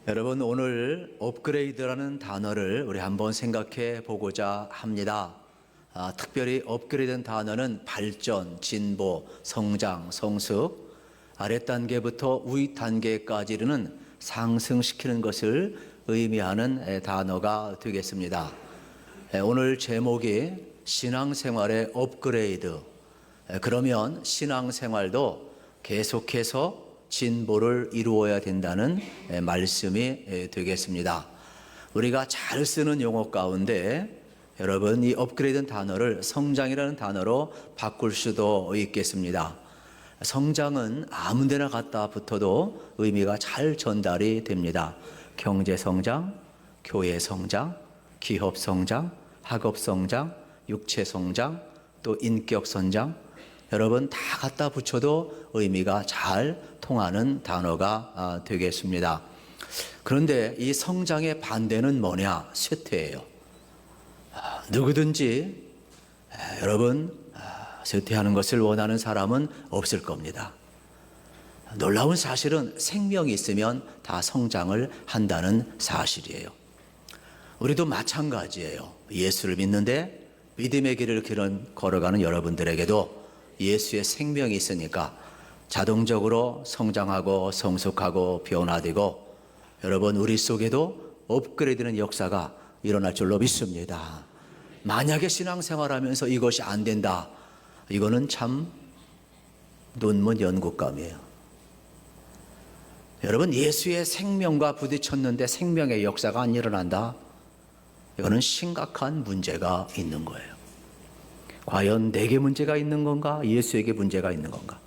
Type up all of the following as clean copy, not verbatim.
여러분, 오늘 업그레이드라는 단어를 우리 한번 생각해 보고자 합니다. 특별히 업그레이드된 단어는 발전, 진보, 성장, 성숙, 아랫단계부터 윗단계까지 이르는 상승시키는 것을 의미하는 단어가 되겠습니다. 오늘 제목이 신앙생활의 업그레이드. 그러면 신앙생활도 계속해서 진보를 이루어야 된다는 말씀이 되겠습니다. 우리가 잘 쓰는 용어 가운데 여러분, 이 업그레이드 단어를 성장이라는 단어로 바꿀 수도 있겠습니다. 성장은 아무 데나 갖다 붙어도 의미가 잘 전달이 됩니다. 경제 성장, 교회 성장, 기업 성장, 학업 성장, 육체 성장, 또 인격 성장, 여러분 다 갖다 붙여도 의미가 잘 통하는 단어가 되겠습니다. 그런데 이 성장의 반대는 뭐냐? 쇠퇴예요. 누구든지 여러분 쇠퇴하는 것을 원하는 사람은 없을 겁니다. 놀라운 사실은 생명이 있으면 다 성장을 한다는 사실이에요. 우리도 마찬가지예요. 예수를 믿는데 믿음의 길을 걸어가는 여러분들에게도 예수의 생명이 있으니까 자동적으로 성장하고 성숙하고 변화되고 여러분 우리 속에도 업그레이드되는 역사가 일어날 줄로 믿습니다. 만약에 신앙생활하면서 이것이 안 된다, 이거는 참 논문 연구감이에요. 여러분, 예수의 생명과 부딪혔는데 생명의 역사가 안 일어난다, 이거는 심각한 문제가 있는 거예요. 과연 내게 문제가 있는 건가? 예수에게 문제가 있는 건가?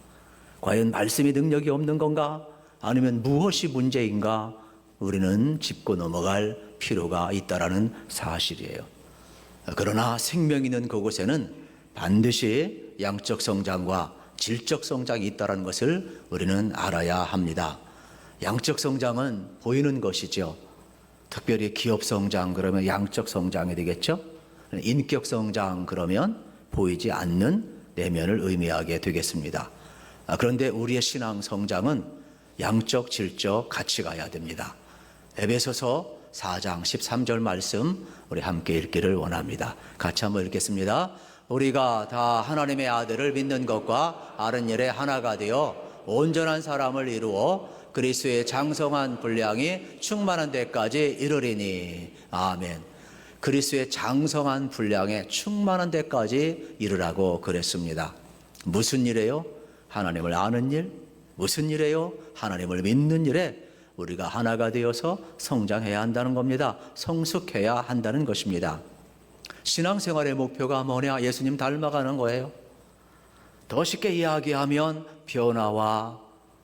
과연 말씀의 능력이 없는 건가? 아니면 무엇이 문제인가? 우리는 짚고 넘어갈 필요가 있다라는 사실이에요. 그러나 생명 있는 그곳에는 반드시 양적 성장과 질적 성장이 있다는 것을 우리는 알아야 합니다. 양적 성장은 보이는 것이죠. 특별히 기업 성장 그러면 양적 성장이 되겠죠. 인격 성장 그러면 보이지 않는 내면을 의미하게 되겠습니다. 그런데 우리의 신앙 성장은 양적, 질적 같이 가야 됩니다. 에베소서 4장 13절 말씀 우리 함께 읽기를 원합니다. 같이 한번 읽겠습니다. 우리가 다 하나님의 아들을 믿는 것과 아는 일에 하나가 되어 온전한 사람을 이루어 그리스도의 장성한 분량이 충만한 데까지 이르리니. 아멘. 그리스도의 장성한 분량에 충만한 데까지 이르라고 그랬습니다. 무슨 일이에요? 하나님을 아는 일. 무슨 일이에요? 하나님을 믿는 일에 우리가 하나가 되어서 성장해야 한다는 겁니다. 성숙해야 한다는 것입니다. 신앙생활의 목표가 뭐냐? 예수님 닮아가는 거예요. 더 쉽게 이야기하면 변화와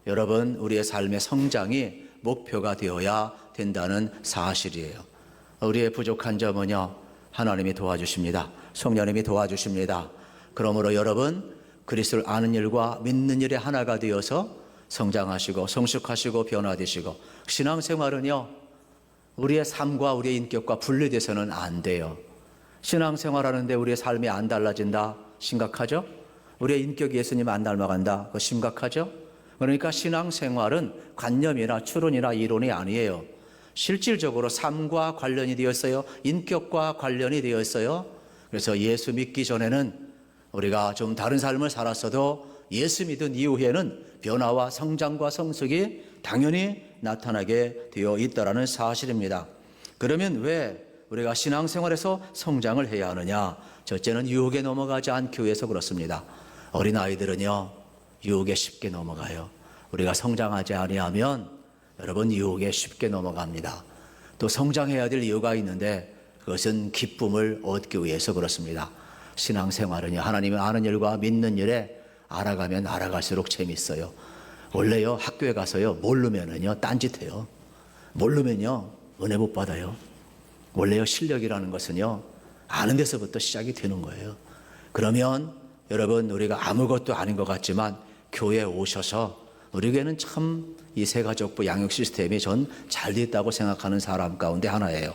여러분 우리의 삶의 성장이 목표가 되어야 된다는 사실이에요. 우리의 부족한 점은요, 하나님이 도와주십니다. 성령님이 도와주십니다. 그러므로 여러분 그리스도를 아는 일과 믿는 일에 하나가 되어서 성장하시고 성숙하시고 변화되시고, 신앙생활은요 우리의 삶과 우리의 인격과 분리돼서는 안 돼요. 신앙생활하는데 우리의 삶이 안 달라진다? 심각하죠? 우리의 인격이 예수님 안 닮아간다? 그거 심각하죠? 그러니까 신앙생활은 관념이나 추론이나 이론이 아니에요. 실질적으로 삶과 관련이 되어 있어요. 인격과 관련이 되어 있어요. 그래서 예수 믿기 전에는 우리가 좀 다른 삶을 살았어도 예수 믿은 이후에는 변화와 성장과 성숙이 당연히 나타나게 되어 있다는 사실입니다. 그러면 왜 우리가 신앙생활에서 성장을 해야 하느냐? 첫째는 유혹에 넘어가지 않기 위해서 그렇습니다. 어린아이들은요 유혹에 쉽게 넘어가요. 우리가 성장하지 아니하면 여러분 유혹에 쉽게 넘어갑니다. 또 성장해야 될 이유가 있는데 그것은 기쁨을 얻기 위해서 그렇습니다. 신앙생활은요 하나님을 아는 일과 믿는 일에 알아가면 알아갈수록 재밌어요. 원래요 학교에 가서요 모르면은요 딴짓해요. 모르면요 은혜 못 받아요. 원래요 실력이라는 것은요 아는 데서부터 시작이 되는 거예요. 그러면 여러분 우리가 아무것도 아닌 것 같지만 교회에 오셔서, 우리 교회는 참 이 세가족부 양육 시스템이 전 잘 됐다고 생각하는 사람 가운데 하나예요.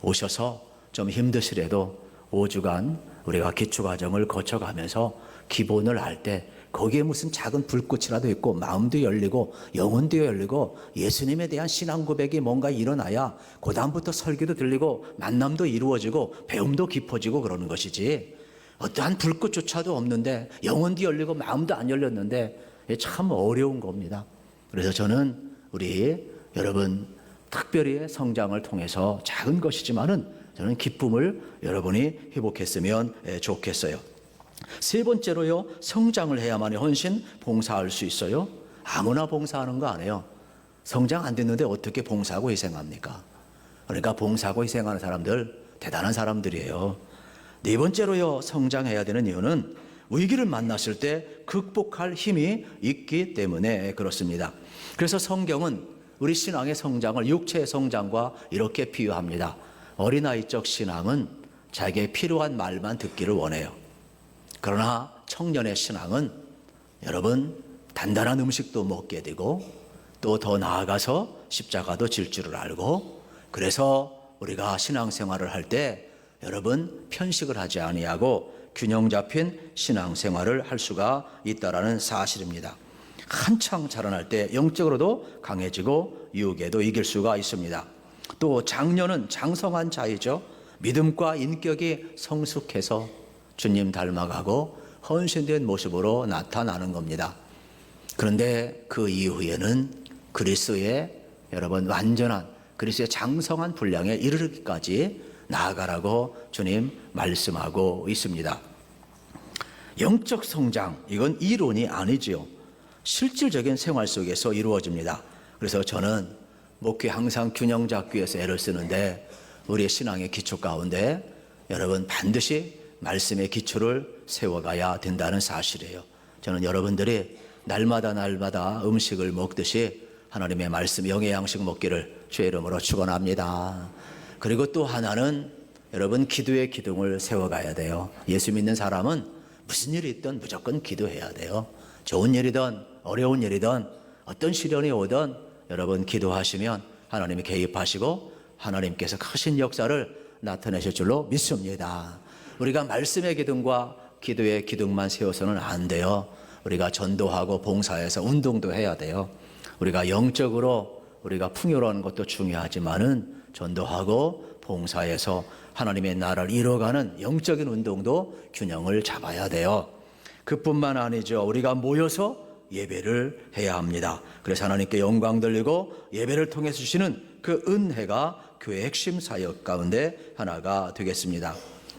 오셔서 좀 힘드시래도 5주간 우리가 기초과정을 거쳐가면서 기본을 알 때 거기에 무슨 작은 불꽃이라도 있고 마음도 열리고 영혼도 열리고 예수님에 대한 신앙 고백이 뭔가 일어나야 그 다음부터 설교도 들리고 만남도 이루어지고 배움도 깊어지고 그러는 것이지, 어떠한 불꽃조차도 없는데 영혼도 열리고 마음도 안 열렸는데 참 어려운 겁니다. 그래서 저는 우리 여러분 특별히 성장을 통해서 작은 것이지만은 저는 기쁨을 여러분이 회복했으면 좋겠어요. 세 번째로요, 성장을 해야만이 헌신 봉사할 수 있어요. 아무나 봉사하는 거 아니에요. 성장 안 됐는데 어떻게 봉사하고 희생합니까? 그러니까 봉사하고 희생하는 사람들 대단한 사람들이에요. 네 번째로요, 성장해야 되는 이유는 위기를 만났을 때 극복할 힘이 있기 때문에 그렇습니다. 그래서 성경은 우리 신앙의 성장을 육체의 성장과 이렇게 비유합니다. 어린아이적 신앙은 자기의 필요한 말만 듣기를 원해요. 그러나 청년의 신앙은 여러분 단단한 음식도 먹게 되고 또 더 나아가서 십자가도 질 줄을 알고, 그래서 우리가 신앙생활을 할 때 여러분 편식을 하지 아니하고 균형 잡힌 신앙생활을 할 수가 있다라는 사실입니다. 한창 자라날 때 영적으로도 강해지고 유혹에도 이길 수가 있습니다. 또 장년은 장성한 자이죠. 믿음과 인격이 성숙해서 주님 닮아가고 헌신된 모습으로 나타나는 겁니다. 그런데 그 이후에는 그리스도의 여러분 완전한 그리스도의 장성한 분량에 이르기까지 나아가라고 주님 말씀하고 있습니다. 영적 성장, 이건 이론이 아니지요. 실질적인 생활 속에서 이루어집니다. 그래서 저는 목회 항상 균형 잡기 위해서 애를 쓰는데, 우리의 신앙의 기초 가운데 여러분 반드시 말씀의 기초를 세워가야 된다는 사실이에요. 저는 여러분들이 날마다 음식을 먹듯이 하나님의 말씀 영의 양식 먹기를 주의 이름으로 축원합니다. 그리고 또 하나는 여러분 기도의 기둥을 세워가야 돼요. 예수 믿는 사람은 무슨 일이 있든 무조건 기도해야 돼요. 좋은 일이든 어려운 일이든 어떤 시련이 오든 여러분 기도하시면 하나님이 개입하시고 하나님께서 크신 역사를 나타내실 줄로 믿습니다. 우리가 말씀의 기둥과 기도의 기둥만 세워서는 안 돼요. 우리가 전도하고 봉사해서 운동도 해야 돼요. 우리가 영적으로 우리가 풍요로운 것도 중요하지만은 전도하고 봉사해서 하나님의 나라를 이뤄가는 영적인 운동도 균형을 잡아야 돼요. 그뿐만 아니죠. 우리가 모여서 예배를 해야 합니다. 그래서 하나님께 영광 돌리고 예배를 통해 주시는 그 은혜가 교회의 핵심 사역 가운데 하나가 되겠습니다.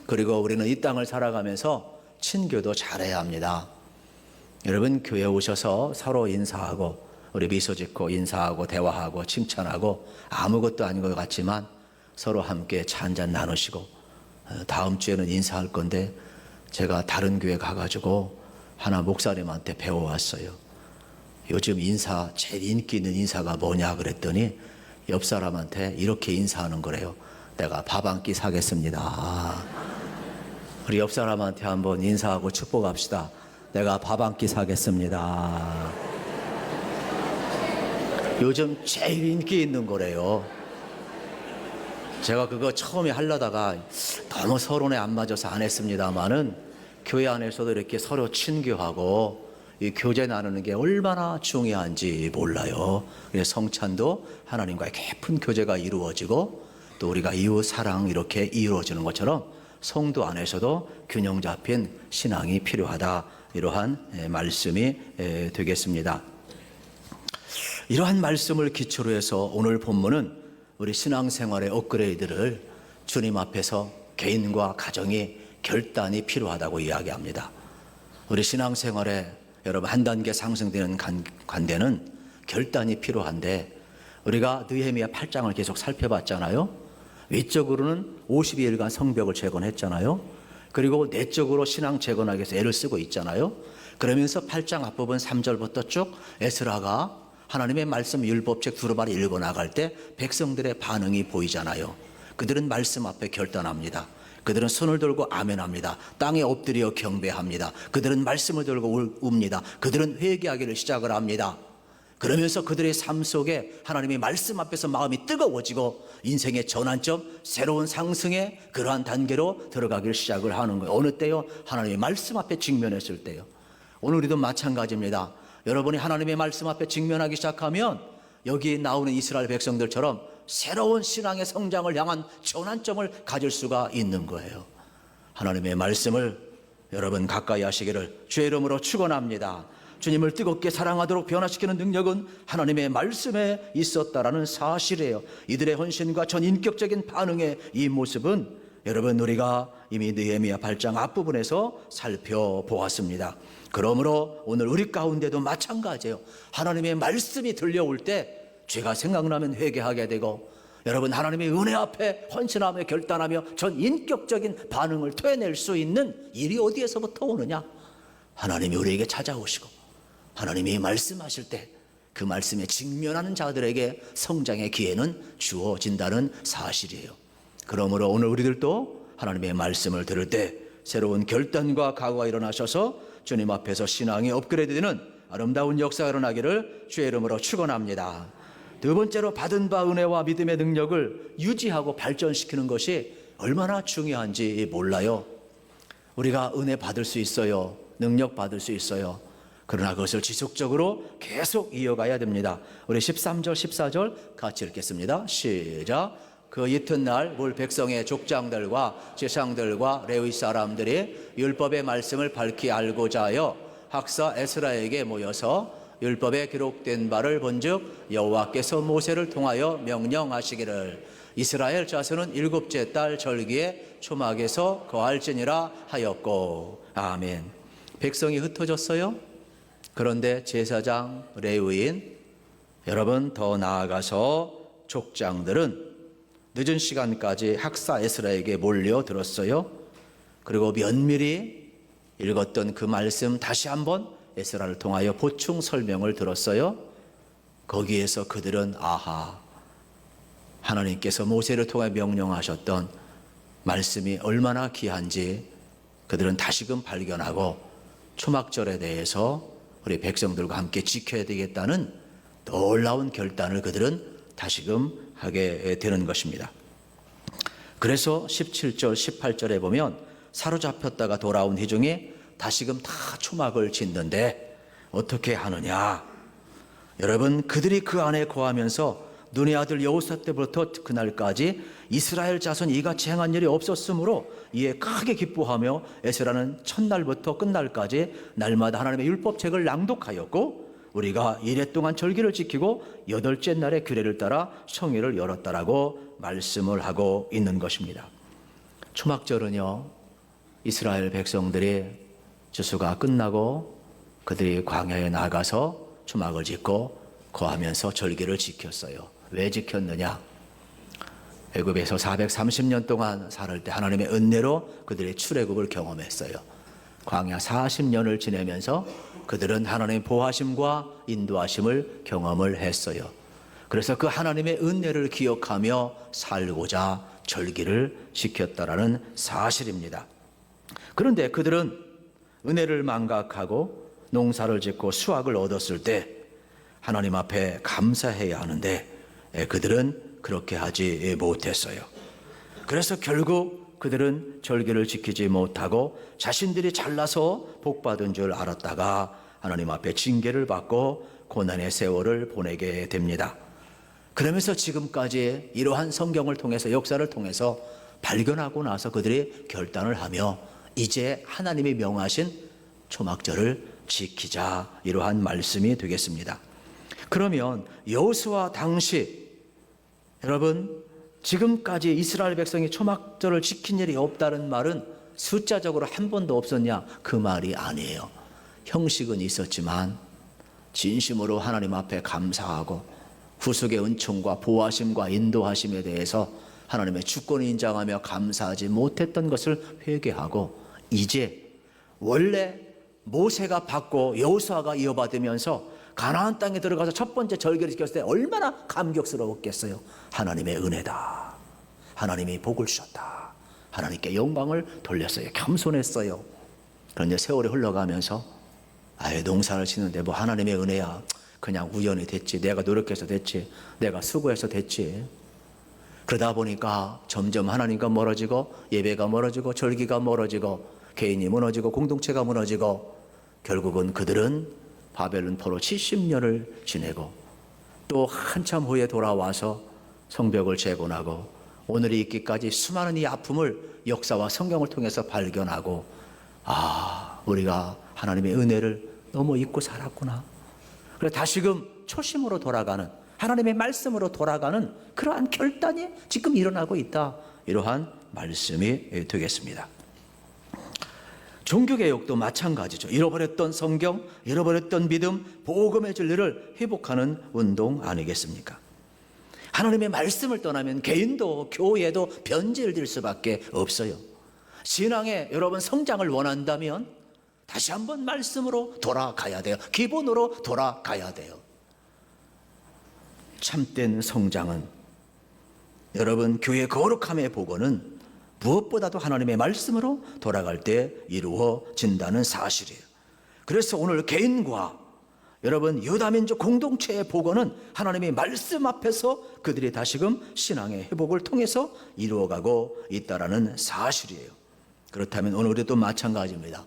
그리고 우리는 이 땅을 살아가면서 친교도 잘해야 합니다. 여러분 교회에 오셔서 서로 인사하고 우리 미소 짓고 인사하고 대화하고 칭찬하고 아무것도 아닌 것 같지만 서로 함께 차 한잔 나누시고, 다음 주에는 인사할 건데 제가 다른 교회 가가지고 하나 목사님한테 배워왔어요. 요즘 인사 제일 인기 있는 인사가 뭐냐 그랬더니 옆 사람한테 이렇게 인사하는 거래요. 내가 밥 한 끼 사겠습니다. 우리 옆 사람한테 한번 인사하고 축복합시다. 내가 밥 한 끼 사겠습니다. 요즘 제일 인기 있는 거래요. 제가 그거 처음에 하려다가 너무 서론에 안 맞아서 안 했습니다만은 교회 안에서도 이렇게 서로 친교하고 이 교제 나누는 게 얼마나 중요한지 몰라요. 그래서 성찬도 하나님과의 깊은 교제가 이루어지고 또 우리가 이웃 사랑 이렇게 이루어지는 것처럼 성도 안에서도 균형 잡힌 신앙이 필요하다. 이러한 말씀이 되겠습니다. 이러한 말씀을 기초로 해서 오늘 본문은 우리 신앙생활의 업그레이드를 주님 앞에서 개인과 가정이 결단이 필요하다고 이야기합니다. 우리 신앙생활에 여러분 한 단계 상승되는 관계는 결단이 필요한데, 우리가 느헤미야 8장을 계속 살펴봤잖아요. 외적으로는 52일간 성벽을 재건했잖아요. 그리고 내적으로 신앙 재건하기 위해서 애를 쓰고 있잖아요. 그러면서 8장 앞부분 3절부터 쭉 에스라가 하나님의 말씀 율법책 두루마리 읽어 나갈 때 백성들의 반응이 보이잖아요. 그들은 말씀 앞에 결단합니다. 그들은 손을 들고 아멘합니다. 땅에 엎드려 경배합니다. 그들은 말씀을 들고 웁니다. 그들은 회개하기를 시작을 합니다. 그러면서 그들의 삶 속에 하나님의 말씀 앞에서 마음이 뜨거워지고 인생의 전환점, 새로운 상승의 그러한 단계로 들어가기를 시작을 하는 거예요. 어느 때요? 하나님의 말씀 앞에 직면했을 때요. 오늘 우리도 마찬가지입니다. 여러분이 하나님의 말씀 앞에 직면하기 시작하면 여기 나오는 이스라엘 백성들처럼 새로운 신앙의 성장을 향한 전환점을 가질 수가 있는 거예요. 하나님의 말씀을 여러분 가까이 하시기를 주의 이름으로 축원합니다. 주님을 뜨겁게 사랑하도록 변화시키는 능력은 하나님의 말씀에 있었다라는 사실이에요. 이들의 헌신과 전인격적인 반응의 이 모습은 여러분 우리가 이미 느헤미야 8장 앞부분에서 살펴보았습니다. 그러므로 오늘 우리 가운데도 마찬가지예요. 하나님의 말씀이 들려올 때 죄가 생각나면 회개하게 되고, 여러분 하나님의 은혜 앞에 헌신하며 결단하며 전인격적인 반응을 토해낼 수 있는 일이 어디에서부터 오느냐? 하나님이 우리에게 찾아오시고 하나님이 말씀하실 때 그 말씀에 직면하는 자들에게 성장의 기회는 주어진다는 사실이에요. 그러므로 오늘 우리들도 하나님의 말씀을 들을 때 새로운 결단과 각오가 일어나셔서 주님 앞에서 신앙이 업그레이드되는 아름다운 역사가 일어나기를 주의 이름으로 축원합니다. 두 번째로 받은 바 은혜와 믿음의 능력을 유지하고 발전시키는 것이 얼마나 중요한지 몰라요. 우리가 은혜 받을 수 있어요. 능력 받을 수 있어요. 그러나 그것을 지속적으로 계속 이어가야 됩니다. 우리 13절 14절 같이 읽겠습니다. 시작. 그 이튿날 물 백성의 족장들과 제상들과 레위 사람들이 율법의 말씀을 밝히 알고자 하여 학사 에스라에게 모여서 율법에 기록된 바를 본즉 여호와께서 모세를 통하여 명령하시기를 이스라엘 자손은 일곱째 달 절기에 초막에서 거할지니라 하였고. 아멘. 백성이 흩어졌어요. 그런데 제사장, 레위인, 여러분 더 나아가서 족장들은 늦은 시간까지 학사 에스라에게 몰려들었어요. 그리고 면밀히 읽었던 그 말씀 다시 한번 에스라를 통하여 보충 설명을 들었어요. 거기에서 그들은 아하, 하나님께서 모세를 통해 명령하셨던 말씀이 얼마나 귀한지 그들은 다시금 발견하고 초막절에 대해서 우리 백성들과 함께 지켜야 되겠다는 놀라운 결단을 그들은 다시금 하게 되는 것입니다. 그래서 17절 18절에 보면 사로잡혔다가 돌아온 회중이 다시금 다 초막을 짓는데 어떻게 하느냐? 여러분 그들이 그 안에 거하면서 눈의 아들 여호사 때부터 그날까지 이스라엘 자손 이같이 행한 일이 없었으므로 이에 크게 기뻐하며 에스라는 첫날부터 끝날까지 날마다 하나님의 율법책을 낭독하였고 우리가 이래 동안 절기를 지키고 여덟째 날에 규례를 따라 성회를 열었다라고 말씀을 하고 있는 것입니다. 초막절은요, 이스라엘 백성들이 주수가 끝나고 그들이 광야에 나가서 초막을 짓고 거하면서 절기를 지켰어요. 왜 지켰느냐? 애굽에서 430년 동안 살을 때 하나님의 은혜로 그들의 출애굽을 경험했어요. 광야 40년을 지내면서 그들은 하나님의 보호하심과 인도하심을 경험을 했어요. 그래서 그 하나님의 은혜를 기억하며 살고자 절기를 지켰다라는 사실입니다. 그런데 그들은 은혜를 망각하고 농사를 짓고 수확을 얻었을 때 하나님 앞에 감사해야 하는데 그들은 그렇게 하지 못했어요. 그래서 결국 그들은 절기를 지키지 못하고 자신들이 잘나서 복받은 줄 알았다가 하나님 앞에 징계를 받고 고난의 세월을 보내게 됩니다. 그러면서 지금까지 이러한 성경을 통해서 역사를 통해서 발견하고 나서 그들이 결단을 하며 이제 하나님이 명하신 초막절을 지키자, 이러한 말씀이 되겠습니다. 그러면 여호수아 당시 여러분 지금까지 이스라엘 백성이 초막절을 지킨 일이 없다는 말은 숫자적으로 한 번도 없었냐? 그 말이 아니에요. 형식은 있었지만 진심으로 하나님 앞에 감사하고 구속의 은총과 보호하심과 인도하심에 대해서 하나님의 주권을 인정하며 감사하지 못했던 것을 회개하고 이제 원래 모세가 받고 여호수아가 이어받으면서 가나안 땅에 들어가서 첫 번째 절기를 지켰을 때 얼마나 감격스러웠겠어요. 하나님의 은혜다. 하나님이 복을 주셨다. 하나님께 영광을 돌렸어요. 겸손했어요. 그런데 세월이 흘러가면서 아예 농사를 짓는데 뭐 하나님의 은혜야. 그냥 우연히 됐지. 내가 노력해서 됐지. 내가 수고해서 됐지. 그러다 보니까 점점 하나님과 멀어지고 예배가 멀어지고 절기가 멀어지고 개인이 무너지고 공동체가 무너지고 결국은 그들은 바벨론 포로 70년을 지내고 또 한참 후에 돌아와서 성벽을 재건하고 오늘이 있기까지 수많은 이 아픔을 역사와 성경을 통해서 발견하고, 우리가 하나님의 은혜를 너무 잊고 살았구나. 그래서 다시금 초심으로 돌아가는, 하나님의 말씀으로 돌아가는 그러한 결단이 지금 일어나고 있다. 이러한 말씀이 되겠습니다. 종교개혁도 마찬가지죠. 잃어버렸던 성경, 잃어버렸던 믿음, 복음의 진리를 회복하는 운동 아니겠습니까? 하나님의 말씀을 떠나면 개인도 교회도 변질될 수밖에 없어요. 신앙에 여러분 성장을 원한다면 다시 한번 말씀으로 돌아가야 돼요. 기본으로 돌아가야 돼요. 참된 성장은, 여러분 교회 거룩함의 복원은 무엇보다도 하나님의 말씀으로 돌아갈 때 이루어진다는 사실이에요. 그래서 오늘 개인과 여러분 유다민족 공동체의 복원은 하나님의 말씀 앞에서 그들이 다시금 신앙의 회복을 통해서 이루어가고 있다는 사실이에요. 그렇다면 오늘 우리도 마찬가지입니다.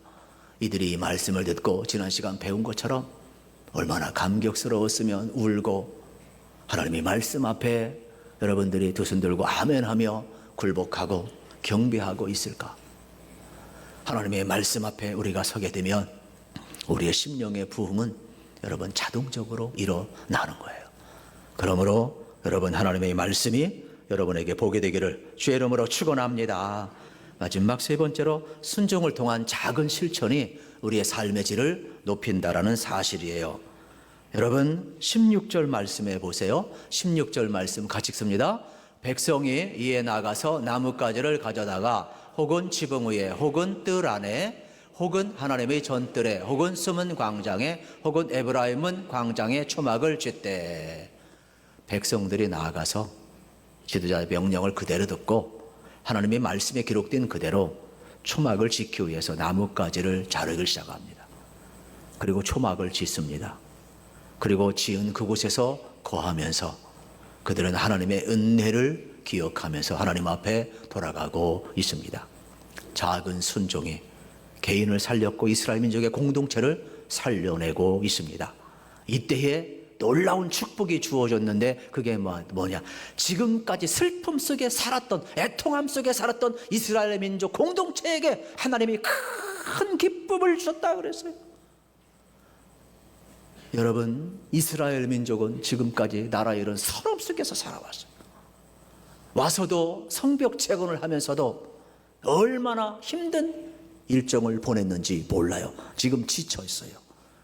이들이 이 말씀을 듣고 지난 시간 배운 것처럼 얼마나 감격스러웠으면 울고 하나님의 말씀 앞에 여러분들이 두 손 들고 아멘하며 굴복하고 경배하고 있을까? 하나님의 말씀 앞에 우리가 서게 되면 우리의 심령의 부흥은 여러분 자동적으로 일어나는 거예요. 그러므로 여러분 하나님의 말씀이 여러분에게 복이 되기를 주의 이름으로 축원합니다. 마지막 세 번째로 순종을 통한 작은 실천이 우리의 삶의 질을 높인다라는 사실이에요. 여러분 16절 말씀에 보세요. 16절 말씀 같이 읽습니다. 백성이 이에 나가서 나뭇가지를 가져다가 혹은 지붕 위에 혹은 뜰 안에 혹은 하나님의 전뜰에 혹은 숨은 광장에 혹은 에브라임은 광장에 초막을 쥐때, 백성들이 나아가서 지도자의 명령을 그대로 듣고 하나님의 말씀에 기록된 그대로 초막을 짓기 위해서 나뭇가지를 자르기 시작합니다. 그리고 초막을 짓습니다. 그리고 지은 그곳에서 거하면서 그들은 하나님의 은혜를 기억하면서 하나님 앞에 돌아가고 있습니다. 작은 순종이 개인을 살렸고 이스라엘 민족의 공동체를 살려내고 있습니다. 이때에 놀라운 축복이 주어졌는데 그게 뭐냐? 지금까지 슬픔 속에 살았던, 애통함 속에 살았던 이스라엘 민족 공동체에게 하나님이 큰 기쁨을 주셨다 그랬어요. 여러분, 이스라엘 민족은 지금까지 나라의 이런 서름 속에서 살아왔어요. 와서도 성벽 재건을 하면서도 얼마나 힘든 일정을 보냈는지 몰라요. 지금 지쳐 있어요.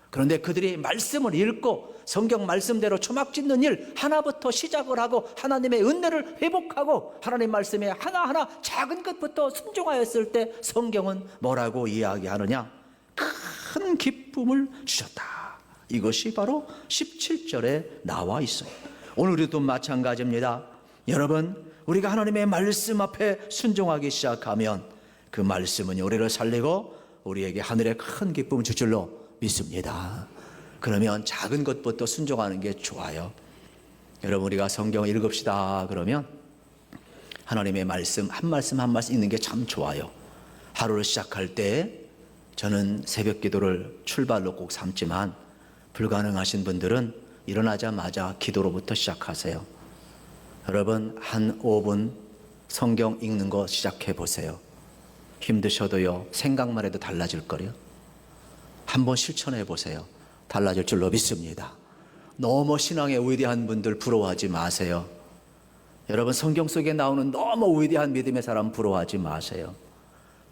그런데 그들이 말씀을 읽고 성경 말씀대로 초막 짓는 일 하나부터 시작을 하고 하나님의 은혜를 회복하고 하나님 말씀에 하나하나 작은 것부터 순종하였을 때 성경은 뭐라고 이야기하느냐? 큰 기쁨을 주셨다. 이것이 바로 17절에 나와 있어요. 오늘 우리도 마찬가지입니다. 여러분, 우리가 하나님의 말씀 앞에 순종하기 시작하면 그 말씀은 우리를 살리고 우리에게 하늘의 큰 기쁨을 줄 줄로 믿습니다. 그러면 작은 것부터 순종하는 게 좋아요. 여러분, 우리가 성경을 읽읍시다 그러면 하나님의 말씀 한 말씀 한 말씀 읽는 게 참 좋아요. 하루를 시작할 때 저는 새벽 기도를 출발로 꼭 삼지만 불가능하신 분들은 일어나자마자 기도로부터 시작하세요. 여러분, 한 5분 성경 읽는 거 시작해 보세요. 힘드셔도요, 생각만 해도 달라질 거예요. 한번 실천해 보세요. 달라질 줄로 믿습니다. 너무 신앙에 위대한 분들 부러워하지 마세요. 여러분, 성경 속에 나오는 너무 위대한 믿음의 사람 부러워하지 마세요.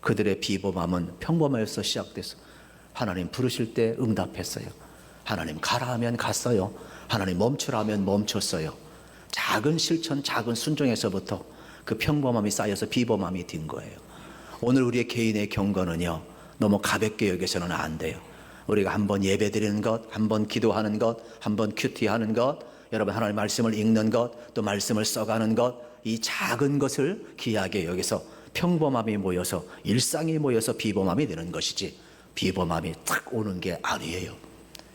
그들의 비범함은 평범해서 시작돼서 하나님 부르실 때 응답했어요. 하나님 가라 하면 갔어요. 하나님 멈추라 하면 멈췄어요. 작은 실천, 작은 순종에서부터 그 평범함이 쌓여서 비범함이 된 거예요. 오늘 우리의 개인의 경건은요, 너무 가볍게 여기서는 안 돼요. 우리가 한번 예배 드리는 것, 한번 기도하는 것, 한번 큐티하는 것, 여러분 하나님의 말씀을 읽는 것, 또 말씀을 써가는 것, 이 작은 것을 귀하게 여기서 평범함이 모여서 일상이 모여서 비범함이 되는 것이지 비범함이 탁 오는 게 아니에요.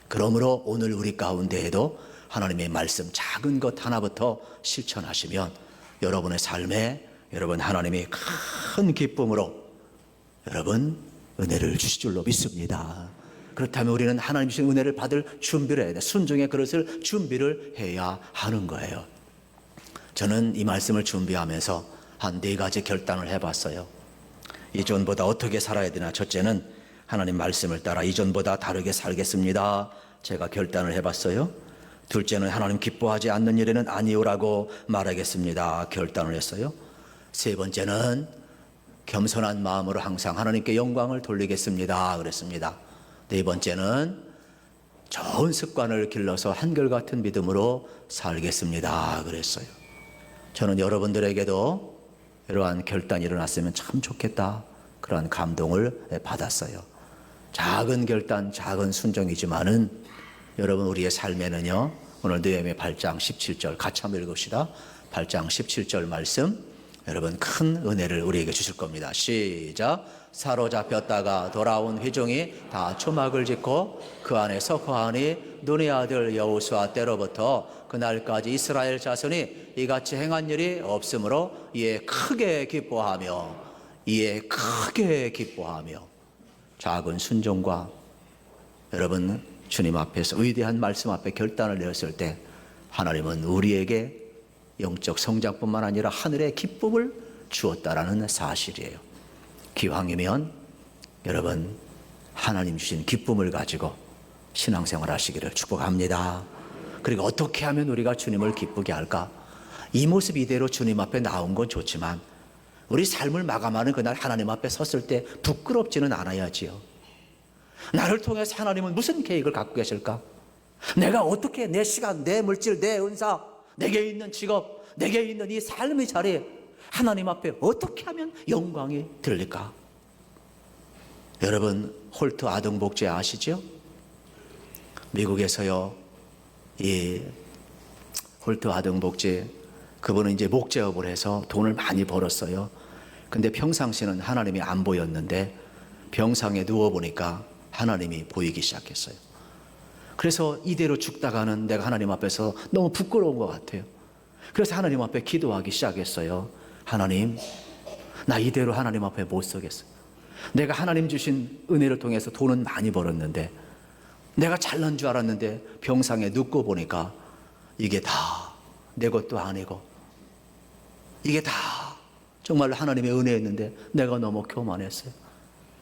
그러므로 오늘 우리 가운데에도 하나님의 말씀 작은 것 하나부터 실천하시면 여러분의 삶에 여러분 하나님이 큰 기쁨으로 여러분 은혜를 주실 줄로 믿습니다. 그렇다면 우리는 하나님 주신 은혜를 받을 준비를 해야 돼. 순종의 그릇을 준비를 해야 하는 거예요. 저는 이 말씀을 준비하면서 한 4가지 결단을 해봤어요. 이전보다 어떻게 살아야 되나. 첫째는 하나님 말씀을 따라 이전보다 다르게 살겠습니다. 제가 결단을 해봤어요. 둘째는 하나님 기뻐하지 않는 일에는 아니오라고 말하겠습니다. 결단을 했어요. 세 번째는 겸손한 마음으로 항상 하나님께 영광을 돌리겠습니다. 그랬습니다. 네 번째는 좋은 습관을 길러서 한결같은 믿음으로 살겠습니다. 그랬어요. 저는 여러분들에게도 이러한 결단이 일어났으면 참 좋겠다, 그러한 감동을 받았어요. 작은 결단, 작은 순종이지만은 여러분 우리의 삶에는요, 오늘 느헤미야 8장 17절 같이 한번 읽읍시다. 8장 17절 말씀, 여러분 큰 은혜를 우리에게 주실 겁니다. 시작. 사로잡혔다가 돌아온 회중이 다 초막을 짓고 그 안에서 거하니 눈의 아들 여호수아 때로부터 그날까지 이스라엘 자손이 이같이 행한 일이 없으므로 이에 크게 기뻐하며 작은 순종과 여러분 주님 앞에서 위대한 말씀 앞에 결단을 내었을 때 하나님은 우리에게 영적 성장뿐만 아니라 하늘의 기쁨을 주었다라는 사실이에요. 기왕이면 여러분 하나님 주신 기쁨을 가지고 신앙생활 하시기를 축복합니다. 그리고 어떻게 하면 우리가 주님을 기쁘게 할까? 이 모습 이대로 주님 앞에 나온 건 좋지만 우리 삶을 마감하는 그날 하나님 앞에 섰을 때 부끄럽지는 않아야지요. 나를 통해서 하나님은 무슨 계획을 갖고 계실까? 내가 어떻게 내 시간, 내 물질, 내 은사, 내게 있는 직업, 내게 있는 이 삶의 자리에 하나님 앞에 어떻게 하면 영광이 들릴까? 여러분 홀트 아동복지 아시죠? 미국에서요, 이 홀트 아동복지, 그분은 이제 목재업을 해서 돈을 많이 벌었어요. 근데 평상시는 하나님이 안 보였는데 병상에 누워보니까 하나님이 보이기 시작했어요. 그래서 이대로 죽다가는 내가 하나님 앞에서 너무 부끄러운 것 같아요. 그래서 하나님 앞에 기도하기 시작했어요. 하나님, 나 이대로 하나님 앞에 못 서겠어요. 내가 하나님 주신 은혜를 통해서 돈은 많이 벌었는데 내가 잘난 줄 알았는데 병상에 눕고 보니까 이게 다 내 것도 아니고 이게 다 정말 하나님의 은혜였는데 내가 너무 교만했어요.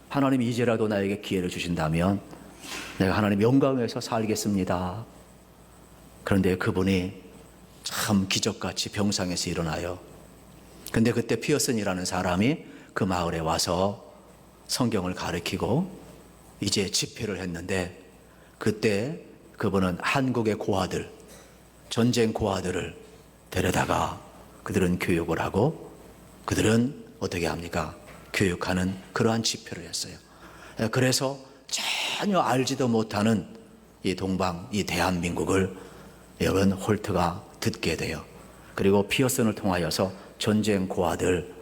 하나님이 이제라도 나에게 기회를 주신다면 내가 하나님 영광에서 살겠습니다. 그런데 그분이 참 기적같이 병상에서 일어나요. 근데 그때 피어슨이라는 사람이 그 마을에 와서 성경을 가르치고 이제 집회를 했는데 그때 그분은 한국의 고아들, 전쟁 고아들을 데려다가 그들은 교육을 하고 그들은 어떻게 합니까? 교육하는 그러한 집회를 했어요. 그래서 전혀 알지도 못하는 이 동방, 이 대한민국을 여러분 홀트가 듣게 돼요. 그리고 피어슨을 통하여서 전쟁 고아들,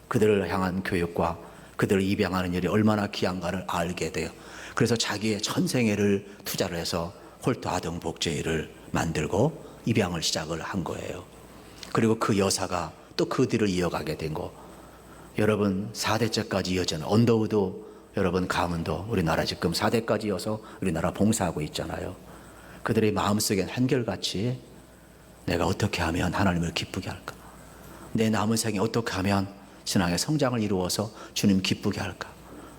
그들을 향한 교육과 그들을 입양하는 일이 얼마나 귀한가를 알게 돼요. 그래서 자기의 전생애를 투자를 해서 홀트 아동복지회를 만들고 입양을 시작을 한 거예요. 그리고 그 여사가 또 그 뒤를 이어가게 된 거. 여러분 4대째까지 이어지는 언더우드, 여러분 가문도 우리나라 지금 4대까지 이어서 우리나라 봉사하고 있잖아요. 그들의 마음속엔 한결같이 내가 어떻게 하면 하나님을 기쁘게 할까? 내 남은 생에 어떻게 하면 신앙의 성장을 이루어서 주님 기쁘게 할까?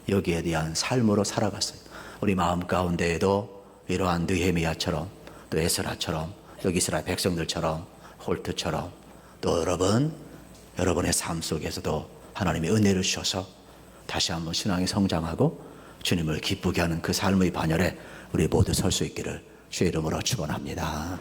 여기에 대한 삶으로 살아갔어요. 우리 마음 가운데에도 이러한 느헤미야처럼 또 에스라처럼 여기 이스라엘 백성들처럼 홀트처럼 또 여러분의 삶 속에서도 하나님의 은혜를 주셔서 다시 한번 신앙이 성장하고 주님을 기쁘게 하는 그 삶의 반열에 우리 모두 설 수 있기를 주의 이름으로 축원합니다.